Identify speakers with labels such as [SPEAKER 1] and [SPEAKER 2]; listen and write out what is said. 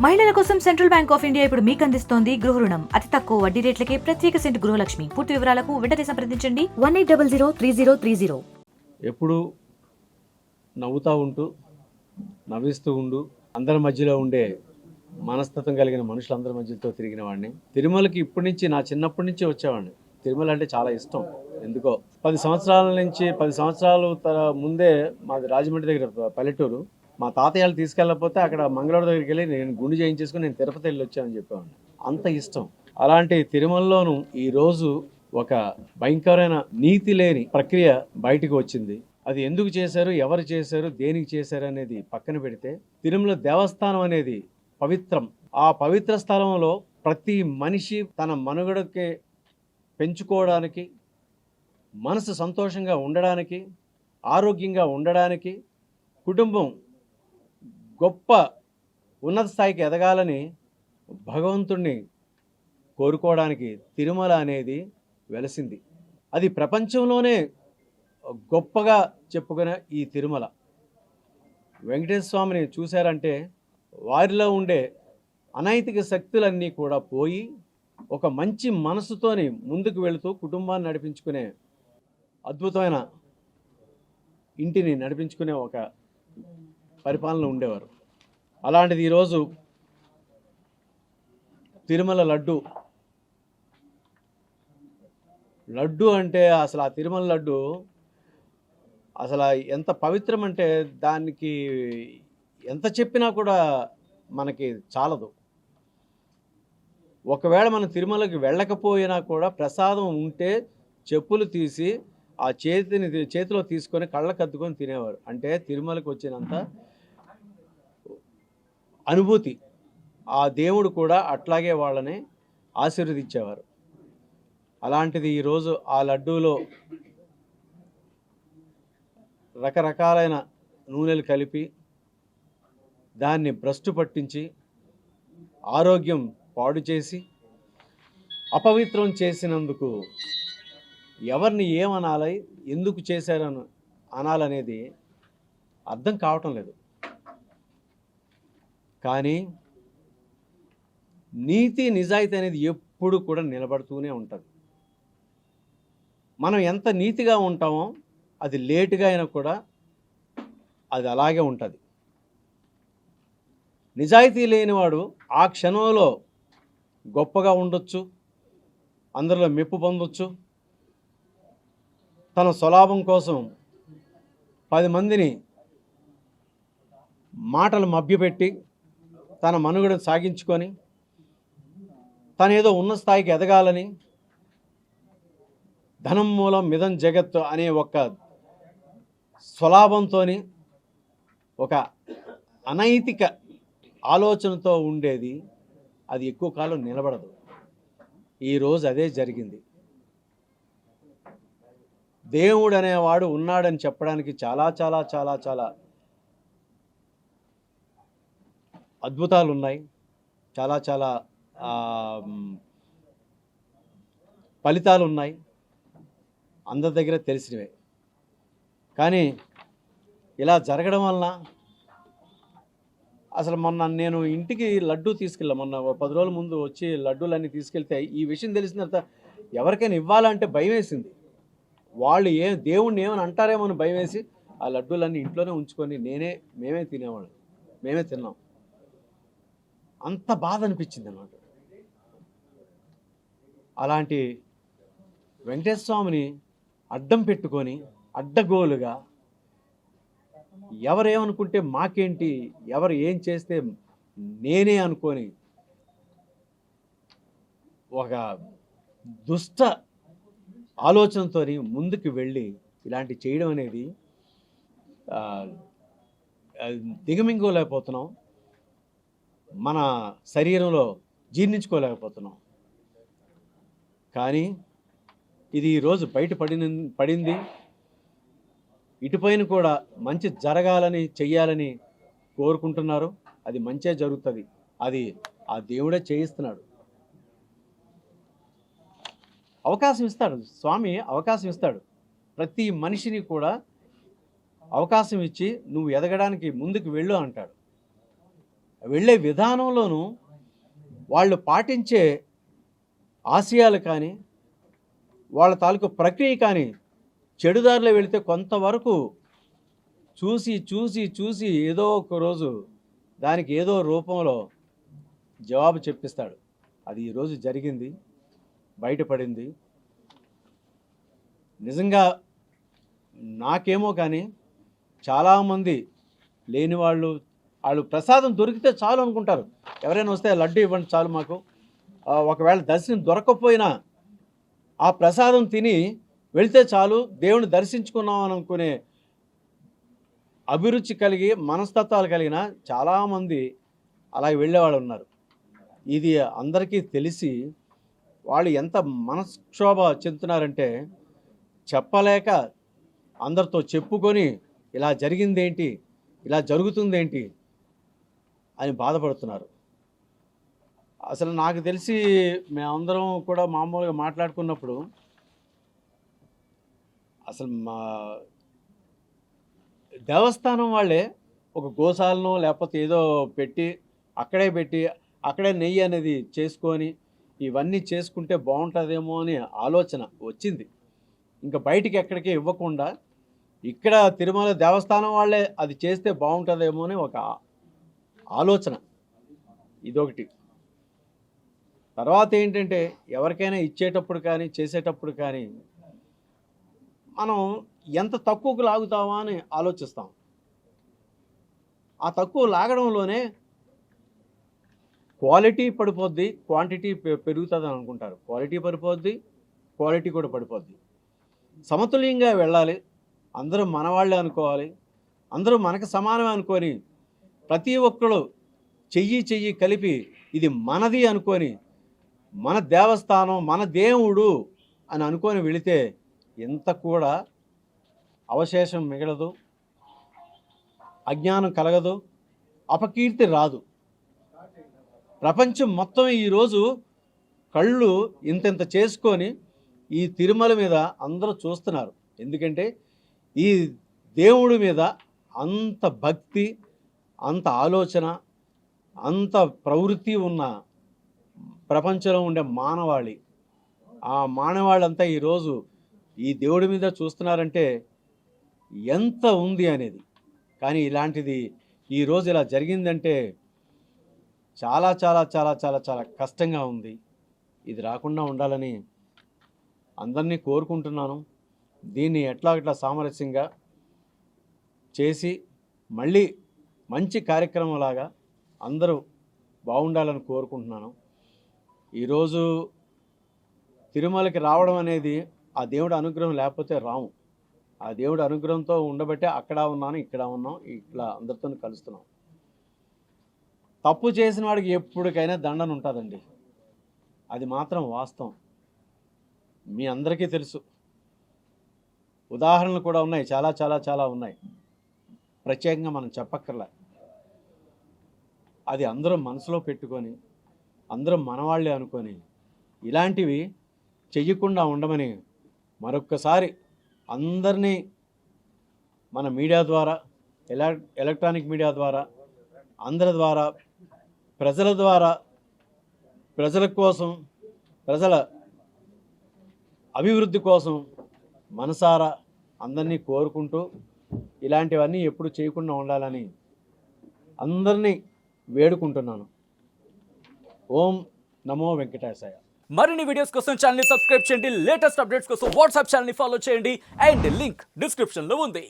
[SPEAKER 1] మహిళల కోసం central bank of India ఇప్పుడు మీకు అందిస్తోంది గృహ రుణం అతి తక్కువ వడ్డీ రేట్లకే ప్రత్యేక సెంటు గృహలక్ష్మి. పూర్తి వివరాలకు వెంటనే సంప్రదించండి 18003030.
[SPEAKER 2] ఎప్పుడు నవ్వుతూ ఉంటూ నవ్విస్తూ ఉండు అందరి మధ్యలో ఉండే మనస్తత్వం కలిగిన మనుషులందరి మధ్యతో తిరిగిన వాడిని. తిరుమలకి ఇప్పటి నుంచి నా చిన్నప్పటి నుంచి వచ్చేవాడిని. తిరుమల అంటే చాలా ఇష్టం. ఎందుకో 10 సంవత్సరాల ముందే మాది రాజమండ్రి దగ్గర పల్లెటూరు. మా తాతయ్యలు తీసుకెళ్ళకపోతే అక్కడ మంగళవారం దగ్గరికి వెళ్ళి నేను గుండు చేయించేసుకుని నేను తిరుపతి వెళ్ళి వచ్చానని చెప్పేవాడిని. అంత ఇష్టం. అలాంటి తిరుమలలోనూ ఈరోజు ఒక భయంకరమైన నీతి లేని ప్రక్రియ బయటకు వచ్చింది. అది ఎందుకు చేశారు, ఎవరు చేశారు, దేనికి చేశారు అనేది పక్కన పెడితే, తిరుమల దేవస్థానం అనేది పవిత్రం. ఆ పవిత్ర స్థలంలో ప్రతి మనిషి తన మనుగడకి పెంచుకోవడానికి, మనసు సంతోషంగా ఉండడానికి, ఆరోగ్యంగా ఉండడానికి, కుటుంబం గొప్ప ఉన్నత స్థాయికి ఎదగాలని భగవంతుణ్ణి కోరుకోవడానికి తిరుమల అనేది వెలసింది. అది ప్రపంచంలోనే గొప్పగా చెప్పుకునే ఈ తిరుమల వెంకటేశ్వర స్వామిని చూశారంటే వారిలో ఉండే అనైతిక శక్తులన్నీ కూడా పోయి ఒక మంచి మనసుతోని ముందుకు వెళుతూ కుటుంబాన్ని నడిపించుకునే అద్భుతమైన ఇంటిని నడిపించుకునే ఒక పరిపాలన ఉండేవారు. అలాంటిది ఈరోజు తిరుమల లడ్డు అంటే అసలు ఆ తిరుమల లడ్డు అసలు ఎంత పవిత్రం అంటే దానికి ఎంత చెప్పినా కూడా మనకి చాలదు. ఒకవేళ మనం తిరుమలకి వెళ్ళకపోయినా కూడా ప్రసాదం ఉంటే చెప్పులు తీసి ఆ చేతిలో తీసుకొని కళ్ళకు అద్దుకొని తినేవారు. అంటే తిరుమలకి వచ్చినంత అనుభూతి. ఆ దేవుడు కూడా అట్లాగే వాళ్ళని ఆశీర్వదించేవారు. అలాంటిది ఈరోజు ఆ లడ్డూలో రకరకాలైన నూనెలు కలిపి దాన్ని భ్రష్టు పట్టించి ఆరోగ్యం పాడు చేసి అపవిత్రం చేసినందుకు ఎవరిని ఏమనాలి, ఎందుకు చేశారని అనాలనేది అర్థం కావటం లేదు. కానీ నీతి నిజాయితీ అనేది ఎప్పుడు కూడా నిలబడుతూనే ఉంటుంది. మనం ఎంత నీతిగా ఉంటామో అది లేటుగా అయినా కూడా అది అలాగే ఉంటుంది. నిజాయితీ లేనివాడు ఆ క్షణంలో గొప్పగా ఉండొచ్చు, అందరిలో మెప్పు పొందొచ్చు, తన స్వలాభం కోసం 10 మందిని మాటలు మభ్యపెట్టి తన మనుగడను సాగించుకొని తనేదో ఉన్న స్థాయికి ఎదగాలని ధనం మూలం మిదం జగత్తు అనే ఒక స్వలాభంతో ఒక అనైతిక ఆలోచనతో ఉండేది. అది ఎక్కువ కాలం నిలబడదు. ఈరోజు అదే జరిగింది. దేవుడు అనేవాడు ఉన్నాడని చెప్పడానికి చాలా చాలా చాలా చాలా అద్భుతాలు ఉన్నాయి. చాలా చాలా ఫలితాలు ఉన్నాయి. అందరి దగ్గర తెలిసినవే. కానీ ఇలా జరగడం వలన అసలు మొన్న నేను ఇంటికి లడ్డూ మొన్న 10 రోజుల ముందు వచ్చి లడ్డూలన్నీ తీసుకెళ్తే ఈ విషయం తెలిసిన తర్వాత ఎవరికైనా ఇవ్వాలంటే భయం వేసింది. వాళ్ళు దేవుణ్ణి ఏమని అంటారేమో అని భయం వేసి ఆ లడ్డూలన్నీ ఇంట్లోనే ఉంచుకొని మేమే తిన్నాం. అంత బాధ అనిపించింది అన్నమాట. అలాంటి వెంకటేశ్వర స్వామిని అడ్డం పెట్టుకొని అడ్డగోలుగా ఎవరేమనుకుంటే మాకేంటి, ఎవరు ఏం చేస్తే నేనే అనుకొని ఒక దుష్ట ఆలోచనతో ముందుకు వెళ్ళి ఇలాంటి చేయడం అనేది దిగమింగోలేకపోతున్నాం. మన శరీరంలో జీర్ణించుకోలేకపోతున్నాం. కానీ ఇది ఈరోజు పడింది. ఇటుపైన కూడా మంచి జరగాలని చెయ్యాలని కోరుకుంటున్నారు. అది మంచే జరుగుతుంది. అది ఆ దేవుడే చేయిస్తున్నాడు. అవకాశం ఇస్తాడు స్వామి. అవకాశం ఇస్తాడు. ప్రతి మనిషిని కూడా అవకాశం ఇచ్చి నువ్వు ఎదగడానికి ముందుకు వెళ్ళు అంటాడు. వెళ్ళే విధానంలోనూ వాళ్ళు పాటించే ఆశయాలు కానీ వాళ్ళ తాలూకు ప్రక్రియ కానీ చెడుదారిలో వెళితే కొంతవరకు చూసి చూసి చూసి ఏదో ఒక రోజు దానికి ఏదో రూపంలో జవాబు చెప్పిస్తాడు. అది ఈరోజు జరిగింది, బయటపడింది. నిజంగా నాకేమో కానీ చాలామంది లేని వాళ్ళు ప్రసాదం దొరికితే చాలు అనుకుంటారు. ఎవరైనా వస్తే లడ్డు ఇవ్వండి చాలు మాకు, ఒకవేళ దర్శనం దొరకకపోయినా ఆ ప్రసాదం తిని వెళితే చాలు, దేవుని దర్శించుకున్నాం అని అనుకునే అభిరుచి కలిగి మనస్తత్వాలు కలిగిన చాలామంది అలాగే వెళ్ళేవాళ్ళు ఉన్నారు. ఇది అందరికీ తెలిసి వాళ్ళు ఎంత మనక్షోభ చెందుతున్నారంటే చెప్పలేక అందరితో చెప్పుకొని ఇలా జరిగిందేంటి, ఇలా జరుగుతుందేంటి అని బాధపడుతున్నారు. అసలు నాకు తెలిసి మేమందరం కూడా మామూలుగా మాట్లాడుకున్నప్పుడు అసలు మా దేవస్థానం వాళ్ళే ఒక గోశాలను లేకపోతే ఏదో పెట్టి అక్కడే నెయ్యి అనేది చేసుకొని ఇవన్నీ చేసుకుంటే బాగుంటుందేమో అని ఆలోచన వచ్చింది. ఇంకా బయటికి ఎక్కడికి ఇవ్వకుండా ఇక్కడ తిరుమల దేవస్థానం వాళ్ళే అది చేస్తే బాగుంటుందేమో అని ఒక ఆలోచన, ఇదొకటి. తర్వాత ఏంటంటే ఎవరికైనా ఇచ్చేటప్పుడు కానీ చేసేటప్పుడు కానీ మనం ఎంత తక్కువకు లాగుతామా అని ఆలోచిస్తాం. ఆ తక్కువ లాగడంలోనే క్వాలిటీ పడిపోద్ది, క్వాంటిటీ పెరుగుతుంది అని అనుకుంటారు. క్వాలిటీ పడిపోద్ది, క్వాలిటీ కూడా పడిపోద్ది. సమతుల్యంగా వెళ్ళాలి, అందరూ మనవాళ్ళే అనుకోవాలి, అందరూ మనకు సమానమే అనుకొని ప్రతి ఒక్కరు చెయ్యి కలిపి ఇది మనది అనుకొని మన దేవస్థానం మన దేవుడు అని అనుకొని వెళితే ఎంత కూడా అవశేషం మిగలదు, అజ్ఞానం కలగదు, అపకీర్తి రాదు. ప్రపంచం మొత్తం ఈరోజు కళ్ళు ఇంత చేసుకొని ఈ తిరుమల మీద అందరూ చూస్తున్నారు. ఎందుకంటే ఈ దేవుడి మీద అంత భక్తి, అంత ఆలోచన, అంత ప్రవృత్తి ఉన్న ప్రపంచంలో ఉండే మానవాళి, ఆ మానవాళ్ళంతా ఈరోజు ఈ దేవుడి మీద చూస్తున్నారంటే ఎంత ఉంది అనేది. కానీ ఇలాంటిది ఈరోజు ఇలా జరిగిందంటే చాలా చాలా చాలా చాలా చాలా కష్టంగా ఉంది. ఇది రాకుండా ఉండాలని అందరినీ కోరుకుంటున్నాను. దీన్ని ఎట్లా సామరస్యంగా చేసి మళ్ళీ మంచి కార్యక్రమంలాగా అందరూ బాగుండాలని కోరుకుంటున్నాను. ఈరోజు తిరుమలకి రావడం అనేది ఆ దేవుడి అనుగ్రహం లేకపోతే రాము. ఆ దేవుడి అనుగ్రహంతో ఉండబట్టే అక్కడ ఉన్నాను, ఇక్కడ ఉన్నాం, ఇట్లా అందరితో కలుస్తున్నాం. తప్పు చేసిన వాడికి ఎప్పటికైనా దండన ఉంటుందండి, అది మాత్రం వాస్తవం. మీ అందరికీ తెలుసు, ఉదాహరణలు కూడా ఉన్నాయి, చాలా చాలా చాలా ఉన్నాయి, ప్రత్యేకంగా మనం చెప్పక్కర్లే. అది అందరూ మనసులో పెట్టుకొని అందరూ మనవాళ్ళే అనుకొని ఇలాంటివి చెయ్యకుండా ఉండమని మరొక్కసారి అందరినీ మన మీడియా ద్వారా, ఎలక్ట్రానిక్ మీడియా ద్వారా, అందరి ద్వారా, ప్రజల ద్వారా, ప్రజల కోసం, ప్రజల అభివృద్ధి కోసం మనసారా అందరినీ కోరుకుంటూ ఇలాంటివన్నీ ఎప్పుడు చేయకుండా ఉండాలని అందరినీ వేడుకుంటున్నాను. ఓం నమో వెంకటేశాయ.
[SPEAKER 3] మరిన్ని వీడియోస్ కోసం ఛానల్ ని సబ్స్క్రైబ్ చేయండి, లేటెస్ట్ అప్డేట్స్ కోసం వాట్సాప్ ఛానల్ ని ఫాలో చేయండి అండ్ లింక్ డిస్క్రిప్షన్ లో ఉంది.